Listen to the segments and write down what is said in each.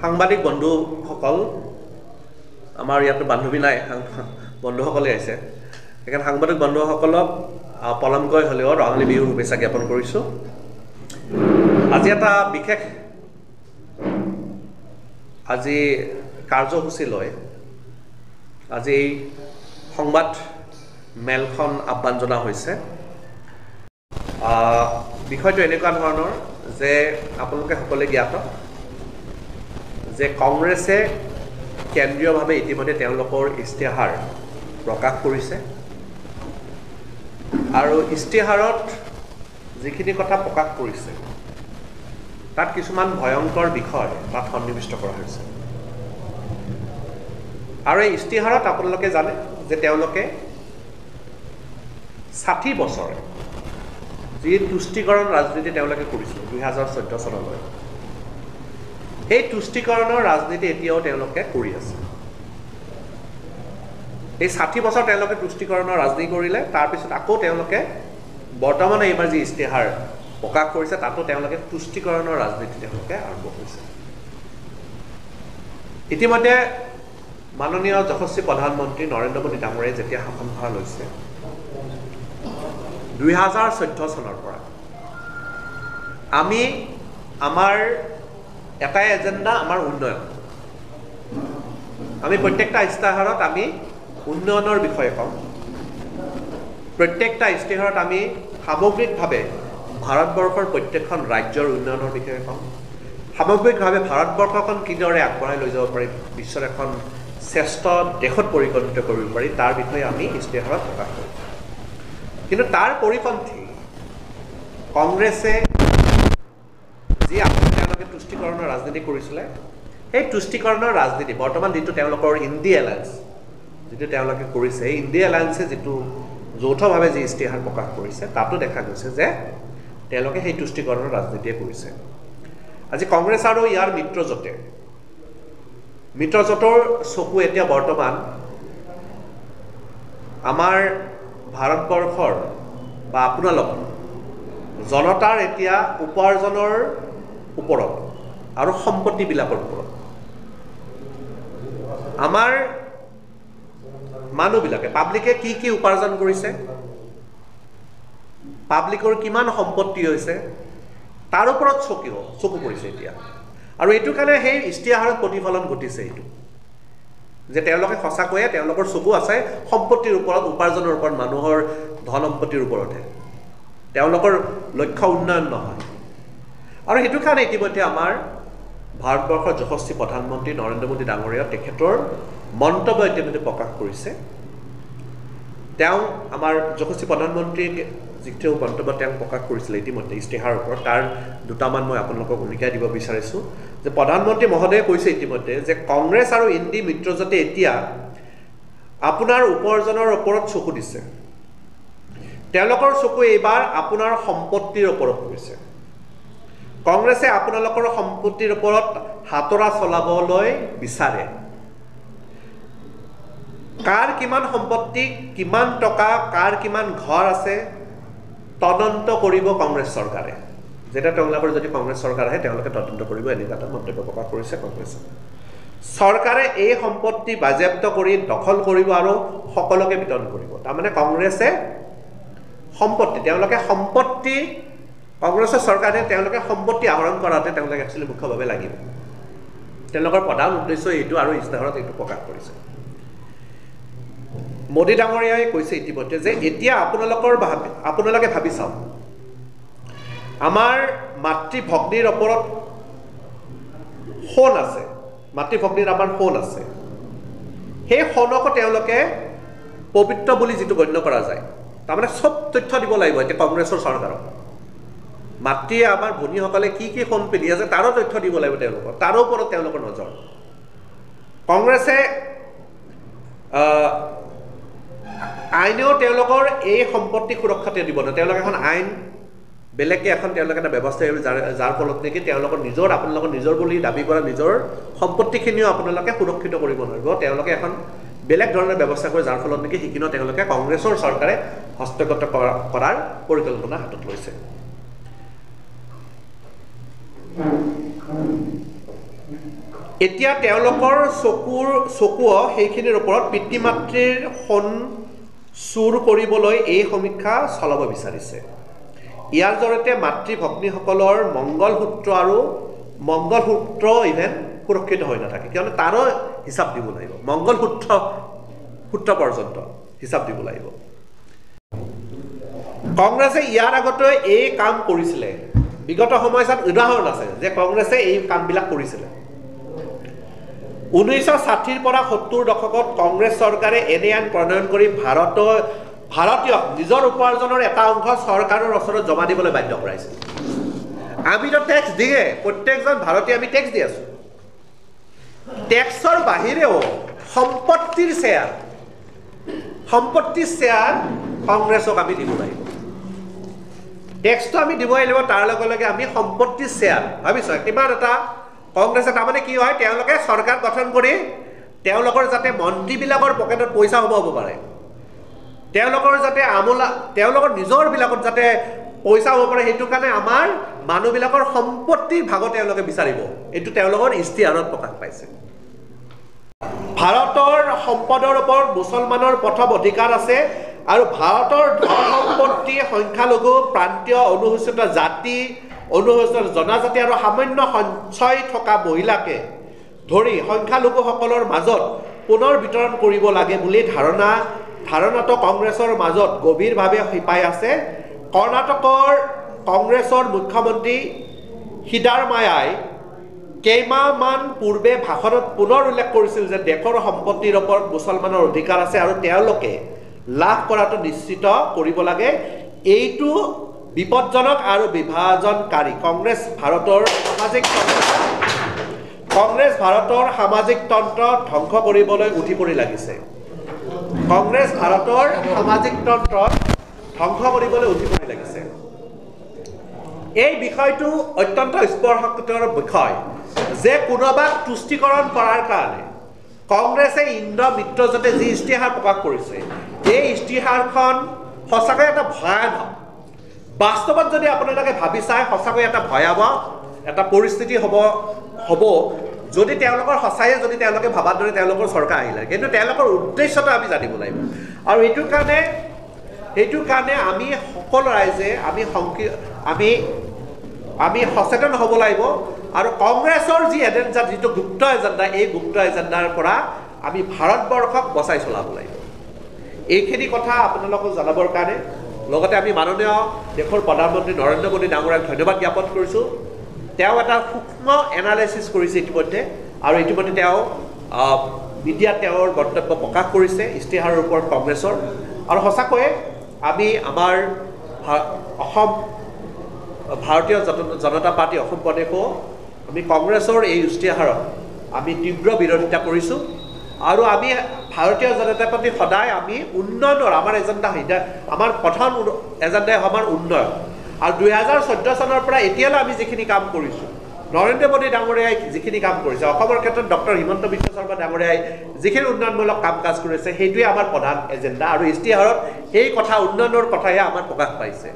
সাংবাদিক বন্ধুসকল আমাৰ ইয়াত বান্ধৱী নাই বন্ধুসকলে আছে এখান সাংবাদিক বন্ধুসকলক পলমকৈ হলেও ৰঙালী বিহুৰ শুভেচ্ছা জ্ঞাপন কৰিছো আজি এটা বিশেষ আজি কাৰ্যসূচী লৈ আজি সংবাদ মেলখন আহ্বান জনা হৈছে বিষয়টো এনেকুৱা ধৰণৰ যে আপোনালোকে সকলোৱে জ্ঞাত যে কংগ্ৰেছে কেন্দ্ৰীয়ভাৱে ইতিমধ্যে তেওঁলোকৰ ইস্তিহাৰ প্ৰকাশ কৰিছে আৰু ইস্তিহাৰত যিখিনি কথা প্ৰকাশ কৰিছে তাত কিছুমান ভয়ংকৰ বিষয় তাত সন্নিৱিষ্ট কৰা হৈছে আৰু এই ইস্তিহাৰত আপোনালোকে জানে যে তেওঁলোকে 60 বছৰে যি তুষ্টিকৰণ ৰাজনীতি তেওঁলোকে কৰিছিল 2014 চনলৈ এই তুষ্টিকৰণৰ ৰাজনীতি এতিয়াও তেওঁলোকে কৰি আছে এই 60 বছৰ তেওঁলোকে তুষ্টিকৰণৰ ৰাজনীতি কৰিলে তাৰ পিছত আকৌ তেওঁলোকে বৰ্তমান এইবাৰ যি ইস্তিহাৰ প্ৰকাশ কৰিছে তাতো তেওঁলোকে তুষ্টিকৰণৰ ৰাজনীতি তেওঁলোকে আৰম্ভ কৰিছে ইতিমধ্যে মাননীয় যশস্বী প্ৰধানমন্ত্ৰী নৰেন্দ্ৰ মোদী ডাঙৰীয়াই যেতিয়া শাসনভাৰ লৈছে 2014 চনৰ পৰা আমি আমাৰ এটাই এজেন্ডা আমাৰ উন্নয়ন আমি প্ৰত্যেকটা ইস্তিহাৰত আমি উন্নয়নৰ বিষয়ে কম প্ৰত্যেকটা ইস্তিহাৰত আমি সামগ্ৰিকভাৱে ভাৰতবৰ্ষৰ প্ৰত্যেকখন ৰাজ্যৰ উন্নয়নৰ বিষয়ে কম সামগ্ৰিকভাৱে ভাৰতবৰ্ষখন কিদৰে আগবঢ়াই লৈ যাব পাৰি বিশ্বৰ এখন শ্ৰেষ্ঠ দেশত পৰিগণিত কৰিব পাৰি তাৰ বিষয়ে আমি ইস্তিহাৰত প্ৰকাশ কৰোঁ কিন্তু তাৰ পৰিপন্থী কংগ্ৰেছে যি তেওঁলোকে তুষ্টিকৰণৰ ৰাজনীতি কৰিছিলে সেই তুষ্টিকৰণৰ ৰাজনীতি বৰ্তমান যিটো তেওঁলোকৰ ইণ্ডিয়া এলায়েন্স যিটো তেওঁলোকে কৰিছে এই ইণ্ডিয়া এলায়েন্সে যিটো যৌথভাৱে যি ইস্তিহাৰ প্ৰকাশ কৰিছে তাতো দেখা গৈছে যে তেওঁলোকে সেই তুষ্টিকৰণৰ ৰাজনীতিয়ে কৰিছে আজি কংগ্ৰেছ আৰু ইয়াৰ মিত্ৰজোঁটৰ চকু এতিয়া বৰ্তমান আমাৰ ভাৰতবৰ্ষৰ বা আপোনালোকৰ জনতাৰ এতিয়া উপাৰ্জনৰ ওপৰত আৰু সম্পত্তিবিলাকৰ ওপৰত আমাৰ মানুহবিলাকে পাব্লিকে কি উপাৰ্জন কৰিছে পাব্লিকৰ কিমান সম্পত্তি হৈছে তাৰ ওপৰত চকু পৰিছে এতিয়া আৰু এইটো কাৰণে সেই ইস্তিহাৰত প্ৰতিফলন ঘটিছে এইটো যে তেওঁলোকে সঁচাকৈয়ে তেওঁলোকৰ চকু আছে সম্পত্তিৰ ওপৰত উপাৰ্জনৰ ওপৰত মানুহৰ ধন সম্পত্তিৰ ওপৰতহে তেওঁলোকৰ লক্ষ্য উন্নয়ন নহয় আৰু সেইটো কাৰণে ইতিমধ্যে আমাৰ ভাৰতবৰ্ষৰ যশস্বী প্ৰধানমন্ত্ৰী নৰেন্দ্ৰ মোদী ডাঙৰীয়া তেখেতৰ মন্তব্য ইতিমধ্যে প্ৰকাশ কৰিছে তেওঁ আমাৰ যশস্বী প্ৰধানমন্ত্ৰীক যিটো মন্তব্য তেওঁ প্ৰকাশ কৰিছিলে ইতিমধ্যে ইস্তিহাৰৰ ওপৰত তাৰ দুটামান মই আপোনালোকক উল্লেখাই দিব বিচাৰিছোঁ যে প্ৰধানমন্ত্ৰী মহোদয়ে কৈছে ইতিমধ্যে যে কংগ্ৰেছ আৰু ইণ্ডি মিত্ৰজোঁটে এতিয়া আপোনাৰ উপাৰ্জনৰ ওপৰত চকু দিছে তেওঁলোকৰ চকু এইবাৰ আপোনাৰ সম্পত্তিৰ ওপৰত পৰিছে কংগ্ৰেছে আপোনালোকৰ সম্পত্তিৰ ওপৰত হাতৰা চলাবলৈ বিচাৰে কাৰ কিমান সম্পত্তি কিমান টকা কাৰ কিমান ঘৰ আছে তদন্ত কৰিব কংগ্ৰেছ চৰকাৰে যেটা তেওঁলোকৰ যদি কংগ্ৰেছ চৰকাৰ আহে তেওঁলোকে তদন্ত কৰিব এনেকুৱা এটা মন্তব্য প্ৰকাশ কৰিছে কংগ্ৰেছে চৰকাৰে এই সম্পত্তি বাজেয়াপ্ত কৰি দখল কৰিব আৰু সকলোকে বিতৰণ কৰিব তাৰমানে কংগ্ৰেছে সম্পত্তি তেওঁলোকে সম্পত্তি কংগ্ৰেছৰ চৰকাৰে তেওঁলোকে সম্পত্তি আহৰণ কৰাতে তেওঁলোকে একচুৱেলি মুখ্যভাৱে লাগিব তেওঁলোকৰ প্ৰধান উদ্দেশ্য এইটো আৰু ইস্তিহাৰত এইটো প্ৰকাশ কৰিছে মোদী ডাঙৰীয়াই কৈছে ইতিমধ্যে যে এতিয়া আপোনালোকে ভাবি চাওক আমাৰ মাতৃ ভগ্নীৰ ওপৰত সোণ আছে মাতৃ ভগ্নীৰ আমাৰ সোণ আছে সেই সোণকো তেওঁলোকে পবিত্ৰ বুলি যিটো গণ্য কৰা যায় তাৰমানে চব তথ্য দিব লাগিব এতিয়া কংগ্ৰেছৰ চৰকাৰক মাতৃয়ে আমাৰ ভনীসকলে কি সোণ পিন্ধি আছে তাৰো তথ্য দিব লাগিব তেওঁলোকৰ তাৰো ওপৰত তেওঁলোকৰ নজৰ কংগ্ৰেছে আইনেও তেওঁলোকৰ এই সম্পত্তি সুৰক্ষা দিব না তেওঁলোকে এখন আইন বেলেগকে এখন তেওঁলোকে এটা ব্যৱস্থা যাৰ ফলত নেকি তেওঁলোকৰ নিজৰ আপোনালোকৰ নিজৰ বুলি দাবী কৰা নিজৰ সম্পত্তিখিনিও আপোনালোকে সুৰক্ষিত কৰিব নোৱাৰিব তেওঁলোকে এখন বেলেগ ধৰণৰ ব্যৱস্থা কৰে যাৰ ফলত নেকি সেইখিনিও তেওঁলোকে কংগ্ৰেছৰ চৰকাৰে হস্তগত কৰাৰ পৰিকল্পনা হাতত লৈছে এতিয়া তেওঁলোকৰ চকুও সেইখিনিৰ ওপৰত পিতৃ মাতৃৰ সোণ চুৰ কৰিবলৈ এই সমীক্ষা চলাব বিচাৰিছে। ইয়াৰ জৰিয়তে মাতৃ ভগ্নীসকলৰ মংগলসূত্ৰ ইভেন সুৰক্ষিত হৈ নাথাকে, কিয়নো তাৰো হিচাপ দিব লাগিব, মংগলসূত্ৰ পৰ্যন্ত হিচাপ দিব লাগিব। কংগ্ৰেছে ইয়াৰ আগতে এই কাম কৰিছিলে, বিগত সময়ছোৱাত উদাহৰণ আছে যে কংগ্ৰেছে এই কামবিলাক কৰিছিলে। 1960ৰ পৰা 70ৰ দশকত কংগ্ৰেছ চৰকাৰে এনে আইন প্ৰণয়ন কৰি ভাৰতীয়ক নিজৰ উপাৰ্জনৰ এটা অংশ চৰকাৰৰ ওচৰত জমা দিবলৈ বাধ্য কৰাইছিল। আমিতো টেক্স দিয়ে, প্ৰত্যেকজন ভাৰতীয় আমি টেক্স দি আছো। টেক্সৰ বাহিৰেও সম্পত্তিৰ শ্বেয়াৰ কংগ্ৰেছক আমি দিব লাগিব। টেক্সটো আমি দিবই লাগিব, তাৰ লগে লগে আমি সম্পত্তিৰ শ্বেয়াৰ ভাবিছো কিমান এটা কংগ্ৰেছে তাৰমানে কি হয়, তেওঁলোকে চৰকাৰ গঠন কৰি তেওঁলোকৰ যাতে মন্ত্ৰীবিলাকৰ পকেটত পইচা সোমাব পাৰে, তেওঁলোকৰ নিজৰ বিলাকত যাতে পইচা হ'ব পাৰে, সেইটো কাৰণে আমাৰ মানুহবিলাকৰ সম্পত্তিৰ ভাগত তেওঁলোকে বিচাৰিব। এইটো তেওঁলোকৰ ইস্তিহাৰত প্ৰকাশ পাইছে। ভাৰতৰ সম্পদৰ ওপৰত মুছলমানৰ প্ৰথম অধিকাৰ আছে আৰু ভাৰতৰ ধন সম্পত্তি সংখ্যালঘু, প্ৰান্তীয়, অনুসূচিত জাতি, অনুসূচিত জনজাতি আৰু সামান্য সঞ্চয় থকা মহিলাকে ধৰি সংখ্যালঘুসকলৰ মাজত পুনৰ বিতৰণ কৰিব লাগে বুলি ধাৰণাটো কংগ্ৰেছৰ মাজত গভীৰভাৱে শিপাই আছে। কৰ্ণাটকৰ কংগ্ৰেছৰ মুখ্যমন্ত্ৰী সিদ্ধাৰামায়াই কেইমাহমান পূৰ্বে ভাষণত পুনৰ উল্লেখ কৰিছিল যে দেশৰ সম্পত্তিৰ ওপৰত মুছলমানৰ অধিকাৰ আছে আৰু তেওঁলোকে লাভ কৰাটো নিশ্চিত কৰিব লাগে। এইটো বিপদজনক আৰু বিভাজনকাৰী। কংগ্ৰেছ ভাৰতৰ সামাজিক তন্ত্ৰ ধ্বংস কৰিবলৈ উঠি পৰি লাগিছে। কংগ্ৰেছ ভাৰতৰ সামাজিক তন্ত্ৰ ধ্বংস কৰিবলৈ উঠি পৰি লাগিছে। এই বিষয়টো অত্যন্ত স্পৰ্শকাতৰ বিষয় যে কোনোবাক তুষ্টিকৰণ কৰাৰ কাৰণে কংগ্ৰেছে ইন্দ্ৰ মিত্ৰজোঁটে যি ইস্তিহাৰ প্ৰকাশ কৰিছে, এই ইস্তিহাৰখন সঁচাকৈ এটা ভয়ানক, বাস্তৱত যদি আপোনালোকে ভাবি চাই সঁচাকৈ এটা ভয়াৱহ এটা পৰিস্থিতি হ'ব যদি তেওঁলোকৰ সঁচায়ে যদি তেওঁলোকে ভাবাৰ দৰে তেওঁলোকৰ চৰকাৰ আহিলে। কিন্তু তেওঁলোকৰ উদ্দেশ্যটো আমি জানিব লাগিব আৰু এইটো কাৰণে আমি সকলো ৰাইজে আমি সচেতন হ'ব লাগিব আৰু কংগ্ৰেছৰ যি এজেণ্ডা, যিটো গুপ্ত এজেণ্ডা, এই গুপ্ত এজেণ্ডাৰ পৰা আমি ভাৰতবৰ্ষক বচাই চলাব লাগিব। এইখিনি কথা আপোনালোকক জনাবৰ কাৰণে লগতে আমি মাননীয় দেশৰ প্ৰধানমন্ত্ৰী নৰেন্দ্ৰ মোদী ডাঙৰীয়াক ধন্যবাদ জ্ঞাপন কৰিছোঁ। তেওঁ এটা সূক্ষ্ম এনালাইচিছ কৰিছে ইতিমধ্যে আৰু ইতিমধ্যে তেওঁ মিডিয়াত তেওঁৰ মন্তব্য প্ৰকাশ কৰিছে ইস্তিহাৰৰ ওপৰত কংগ্ৰেছৰ। আৰু সঁচাকৈয়ে আমি আমাৰ ভাৰতীয় জনতা পাৰ্টি অসম প্ৰদেশো আমি কংগ্ৰেছৰ এই ইস্তিহাৰক আমি তীব্ৰ বিৰোধিতা কৰিছোঁ আৰু আমি ভাৰতীয় জনতা পাৰ্টি সদায় আমি উন্নয়নৰ আমাৰ প্ৰধান এজেণ্ডাই আমাৰ উন্নয়ন। আৰু 2014 চনৰ পৰা এতিয়ালৈ আমি যিখিনি কাম কৰিছোঁ, নৰেন্দ্ৰ মোদী ডাঙৰীয়াই যিখিনি কাম কৰিছে, অসমৰ ক্ষেত্ৰত ডক্টৰ হিমন্ত বিশ্ব শৰ্মা ডাঙৰীয়াই যিখিনি উন্নয়নমূলক কাম কাজ কৰিছে, সেইটোৱে আমাৰ প্ৰধান এজেণ্ডা আৰু ইস্তিহাৰত সেই কথা উন্নয়নৰ কথাহে আমাৰ প্ৰকাশ পাইছে।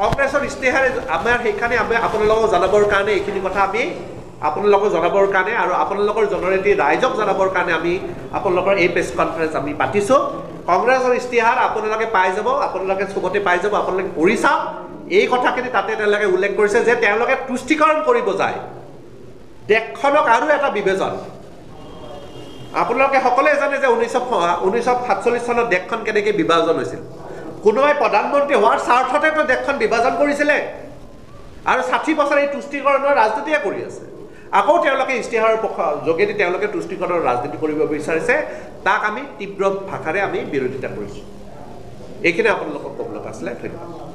কংগ্ৰেছৰ ইস্তিহাৰে আমাৰ সেইখানে আমি আপোনালোকক জনাবৰ কাৰণে এইখিনি কথা আমি আপোনালোকক জনাবৰ কাৰণে আৰু আপোনালোকৰ জনৰেটি ৰাইজক জনাবৰ কাৰণে আমি আপোনালোকৰ এই প্ৰেছ কনফাৰেঞ্চ আমি পাতিছোঁ। কংগ্ৰেছৰ ইস্তিহাৰ আপোনালোকে পাই যাব, আপোনালোকে চবতে পাই যাব, আপোনালোকে পঢ়ি চাওক। এই কথাখিনি তাতে তেওঁলোকে উল্লেখ কৰিছে যে তেওঁলোকে তুষ্টিকৰণ কৰিব যায় দেশখনক আৰু এটা বিভাজন। আপোনালোকে সকলোৱে জানে যে 1947 চনত দেশখন কেনেকৈ বিভাজন হৈছিল। কোনোবাই প্ৰধানমন্ত্ৰী হোৱাৰ স্বাৰ্থতেতো দেশখন বিভাজন কৰিছিলে আৰু 60 বছৰ এই তুষ্টিকৰণৰ ৰাজনীতিয়ে কৰি আছে। আকৌ তেওঁলোকে ইস্তিহাৰৰ যোগেদি তেওঁলোকে তুষ্টিকৰণৰ ৰাজনীতি কৰিব বিচাৰিছে, তাক আমি তীব্ৰ ভাষাৰে আমি বিৰোধিতা কৰিছোঁ। এইখিনি আপোনালোকক ক'ব লগা আছিলে। ধন্যবাদ।